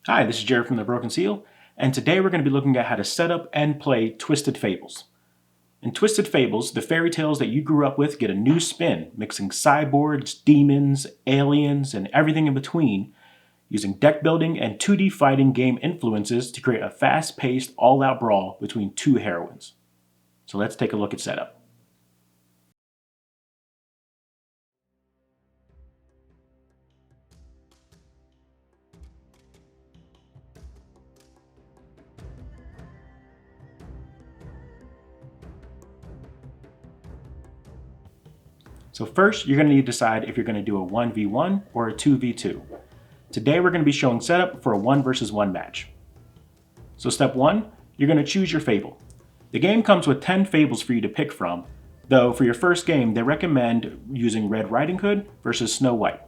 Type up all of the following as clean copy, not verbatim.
Hi, this is Jared from The Broken Seal, and today we're going to be looking at how to set up and play Twisted Fables. In Twisted Fables, the fairy tales that you grew up with get a new spin, mixing cyborgs, demons, aliens, and everything in between, using deck building and 2D fighting game influences to create a fast-paced, all-out brawl between two heroines. So let's take a look at setup. So first, you're going to need to decide if you're going to do a 1v1 or a 2v2. Today, we're going to be showing setup for a 1 versus 1 match. So step 1, you're going to choose your Fable. The game comes with 10 Fables for you to pick from, though for your first game, they recommend using Red Riding Hood versus Snow White.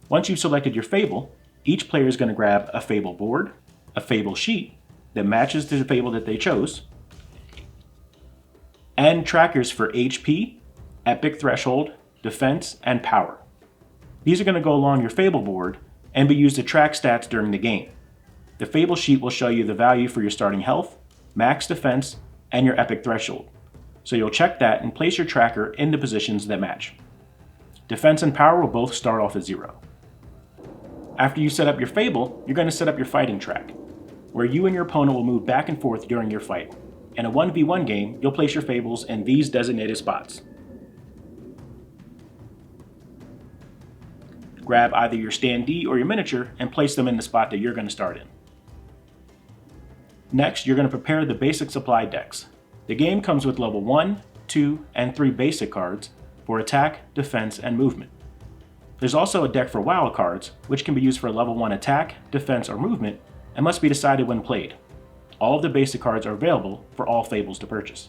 Once you've selected your Fable, each player is going to grab a Fable board, a Fable sheet that matches the Fable that they chose, and trackers for HP, Epic Threshold, Defense, and Power. These are going to go along your Fable board and be used to track stats during the game. The Fable sheet will show you the value for your starting health, max defense, and your Epic Threshold. So you'll check that and place your tracker in the positions that match. Defense and Power will both start off at 0. After you set up your Fable, you're going to set up your fighting track, where you and your opponent will move back and forth during your fight. In a 1v1 game, you'll place your Fables in these designated spots. Grab either your standee or your miniature and place them in the spot that you're going to start in. Next, you're going to prepare the basic supply decks. The game comes with level 1, 2, and 3 basic cards for attack, defense, and movement. There's also a deck for wild cards, which can be used for level 1 attack, defense, or movement, and must be decided when played. All of the basic cards are available for all Fables to purchase.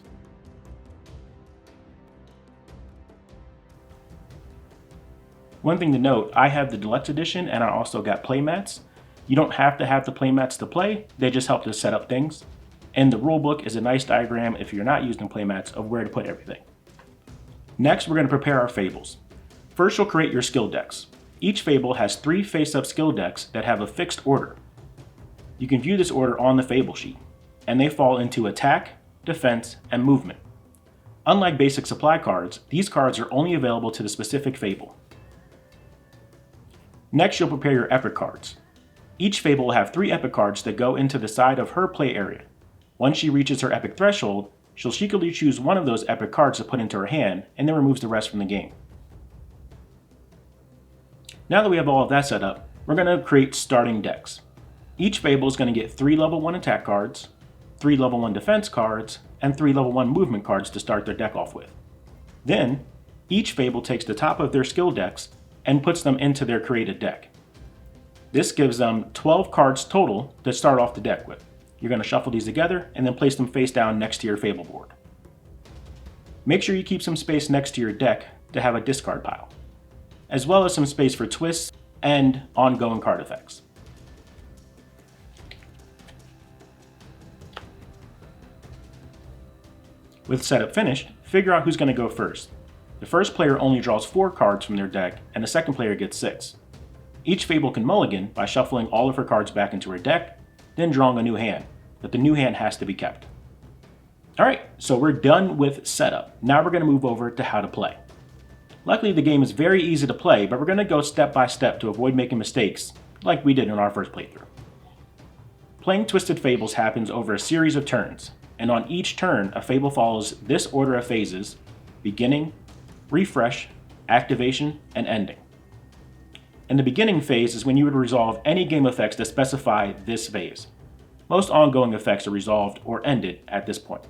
One thing to note, I have the Deluxe Edition and I also got playmats. You don't have to have the playmats to play, they just help to set up things. And the rulebook is a nice diagram if you're not using playmats of where to put everything. Next, we're going to prepare our Fables. First, you'll create your skill decks. Each Fable has 3 face-up skill decks that have a fixed order. You can view this order on the Fable sheet, and they fall into attack, defense, and movement. Unlike basic supply cards, these cards are only available to the specific Fable. Next, you'll prepare your Epic cards. Each Fable will have 3 Epic cards that go into the side of her play area. Once she reaches her Epic Threshold, she'll secretly choose one of those Epic cards to put into her hand, and then removes the rest from the game. Now that we have all of that set up, we're going to create starting decks. Each Fable is going to get 3 level 1 attack cards, 3 level 1 defense cards, and 3 level 1 movement cards to start their deck off with. Then, each Fable takes the top of their skill decks and puts them into their created deck. This gives them 12 cards total to start off the deck with. You're going to shuffle these together and then place them face down next to your Fable board. Make sure you keep some space next to your deck to have a discard pile, as well as some space for twists and ongoing card effects. With setup finished, figure out who's going to go first. The first player only draws 4 cards from their deck, and the second player gets 6. Each Fable can mulligan by shuffling all of her cards back into her deck, then drawing a new hand, but the new hand has to be kept. Alright, so we're done with setup. Now we're going to move over to how to play. Luckily, the game is very easy to play, but we're going to go step by step to avoid making mistakes, like we did in our first playthrough. Playing Twisted Fables happens over a series of turns, and on each turn, a Fable follows this order of phases: beginning, refresh, activation, and ending. In the beginning phase is when you would resolve any game effects that specify this phase. Most ongoing effects are resolved or ended at this point.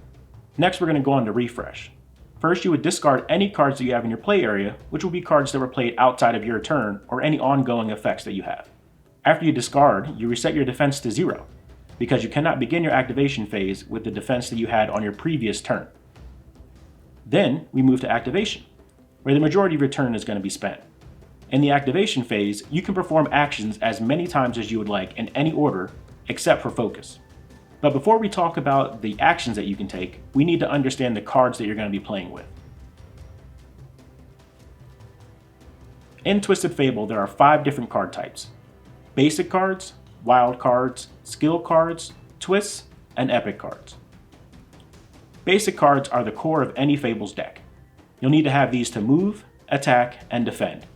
Next, we're going to go on to refresh. First, you would discard any cards that you have in your play area, which will be cards that were played outside of your turn or any ongoing effects that you have. After you discard, you reset your defense to 0, because you cannot begin your activation phase with the defense that you had on your previous turn. Then, we move to activation, where the majority of your turn is going to be spent. In the activation phase, you can perform actions as many times as you would like in any order, except for focus. But before we talk about the actions that you can take, we need to understand the cards that you're going to be playing with. In Twisted Fable, there are 5 different card types: basic cards, wild cards, skill cards, twists, and epic cards. Basic cards are the core of any Fables deck. You'll need to have these to move, attack, and defend,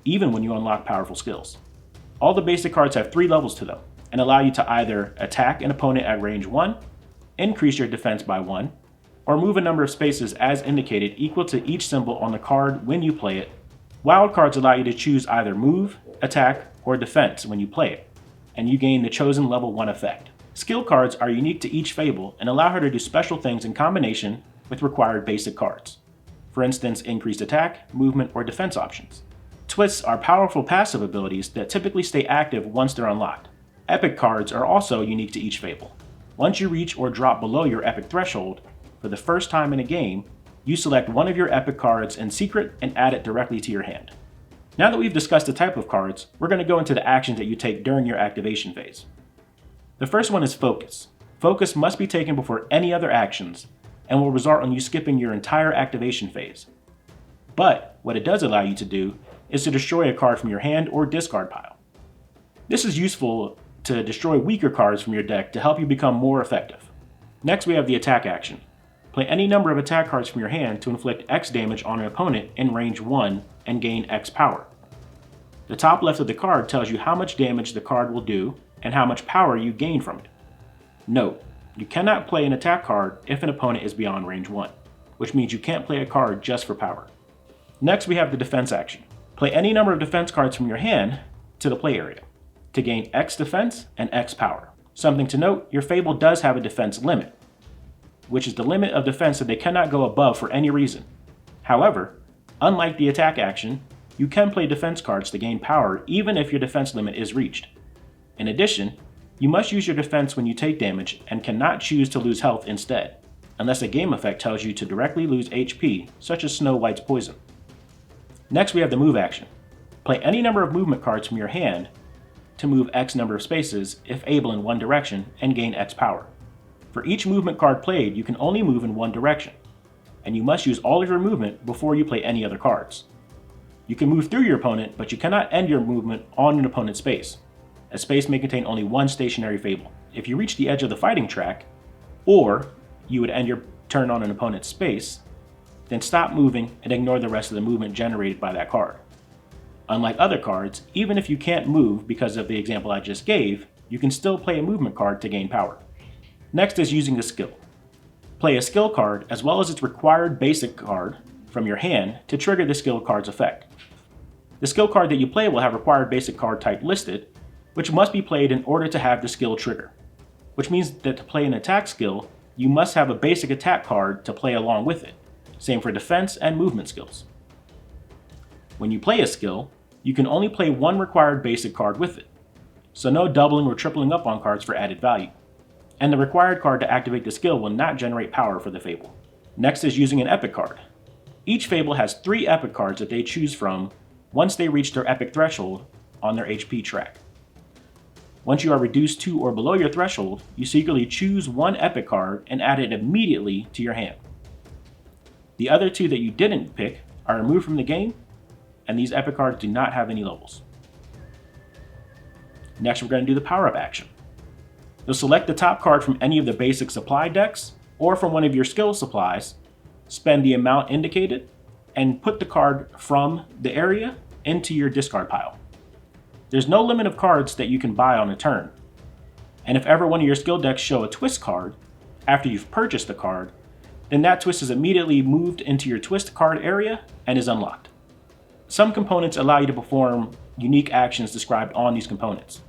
even when you unlock powerful skills. All the basic cards have 3 levels to them and allow you to either attack an opponent at range 1, increase your defense by 1, or move a number of spaces as indicated equal to each symbol on the card when you play it. Wild cards allow you to choose either move, attack, or defense when you play it, and you gain the chosen level 1 effect. Skill cards are unique to each Fable and allow her to do special things in combination with required basic cards. For instance, increased attack, movement, or defense options. Twists are powerful passive abilities that typically stay active once they're unlocked. Epic cards are also unique to each Fable. Once you reach or drop below your epic threshold, for the first time in a game, you select one of your epic cards in secret and add it directly to your hand. Now that we've discussed the type of cards, we're going to go into the actions that you take during your activation phase. The first one is Focus. Focus must be taken before any other actions and will result in you skipping your entire activation phase. But what it does allow you to do is to destroy a card from your hand or discard pile. This is useful to destroy weaker cards from your deck to help you become more effective. Next, we have the attack action. Play any number of attack cards from your hand to inflict X damage on an opponent in range 1 and gain X power. The top left of the card tells you how much damage the card will do and how much power you gain from it. Note, you cannot play an attack card if an opponent is beyond range 1, which means you can't play a card just for power. Next, we have the defense action. Play any number of defense cards from your hand to the play area to gain X defense and X power. Something to note, your Fable does have a defense limit, which is the limit of defense that they cannot go above for any reason. However, unlike the attack action, you can play defense cards to gain power even if your defense limit is reached. In addition, you must use your defense when you take damage and cannot choose to lose health instead, unless a game effect tells you to directly lose HP, such as Snow White's poison. Next, we have the move action. Play any number of movement cards from your hand to move X number of spaces, if able, in one direction, and gain X power. For each movement card played, you can only move in one direction, and you must use all of your movement before you play any other cards. You can move through your opponent, but you cannot end your movement on an opponent's space. A space may contain only one stationary Fable. If you reach the edge of the fighting track, or you would end your turn on an opponent's space, then stop moving and ignore the rest of the movement generated by that card. Unlike other cards, even if you can't move because of the example I just gave, you can still play a movement card to gain power. Next is using the skill. Play a skill card as well as its required basic card from your hand to trigger the skill card's effect. The skill card that you play will have required basic card type listed, which must be played in order to have the skill trigger, which means that to play an attack skill, you must have a basic attack card to play along with it. Same for defense and movement skills. When you play a skill, you can only play one required basic card with it, so no doubling or tripling up on cards for added value. And the required card to activate the skill will not generate power for the Fable. Next is using an epic card. Each Fable has 3 epic cards that they choose from once they reach their epic threshold on their HP track. Once you are reduced to or below your threshold, you secretly choose one epic card and add it immediately to your hand. The other 2 that you didn't pick are removed from the game, and these epic cards do not have any levels. Next, we're going to do the power-up action. You'll select the top card from any of the basic supply decks, or from one of your skill supplies, spend the amount indicated, and put the card from the area into your discard pile. There's no limit of cards that you can buy on a turn, and if ever one of your skill decks show a twist card after you've purchased the card, then that twist is immediately moved into your twist card area and is unlocked. Some components allow you to perform unique actions described on these components.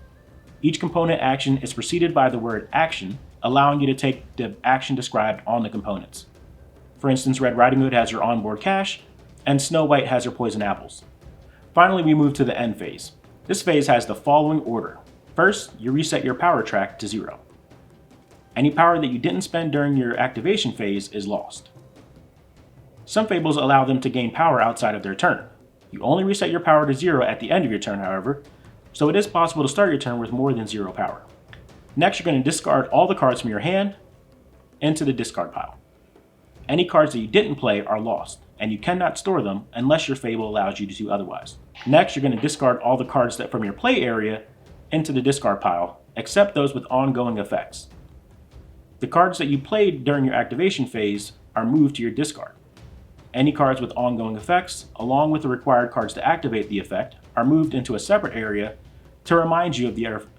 Each component action is preceded by the word action, allowing you to take the action described on the components. For instance, Red Riding Hood has your onboard cash, and Snow White has your poison apples. Finally, we move to the end phase. This phase has the following order. First, you reset your power track to 0. Any power that you didn't spend during your activation phase is lost. Some Fables allow them to gain power outside of their turn. You only reset your power to 0 at the end of your turn, however, so it is possible to start your turn with more than 0 power. Next, you're going to discard all the cards from your hand into the discard pile. Any cards that you didn't play are lost, and you cannot store them unless your Fable allows you to do otherwise. Next, you're going to discard all the cards that from your play area into the discard pile, except those with ongoing effects. The cards that you played during your activation phase are moved to your discard. Any cards with ongoing effects, along with the required cards to activate the effect, are moved into a separate area to remind you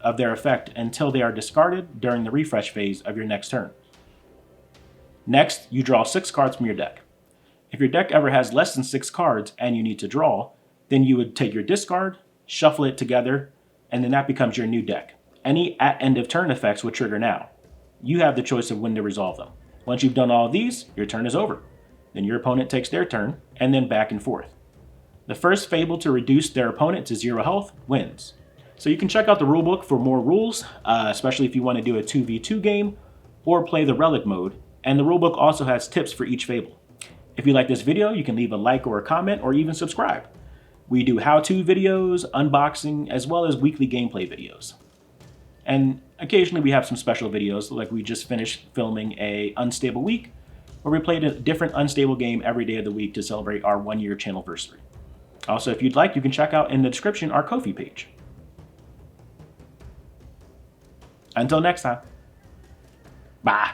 of their effect until they are discarded during the refresh phase of your next turn. Next, you draw 6 cards from your deck. If your deck ever has less than 6 cards and you need to draw, then you would take your discard, shuffle it together, and then that becomes your new deck. Any at end of turn effects would trigger now. You have the choice of when to resolve them. Once you've done all of these, your turn is over. Then your opponent takes their turn, and then back and forth. The first Fable to reduce their opponent to 0 health wins. So you can check out the rulebook for more rules, especially if you want to do a 2v2 game or play the Relic mode, and the rulebook also has tips for each Fable. If you like this video, you can leave a like or a comment or even subscribe. We do how-to videos, unboxing, as well as weekly gameplay videos. And occasionally we have some special videos, like we just finished filming a Unstable Week, where we played a different unstable game every day of the week to celebrate our 1-year channelversary. Also, if you'd like, you can check out in the description our Ko-fi page. Until next time, bye.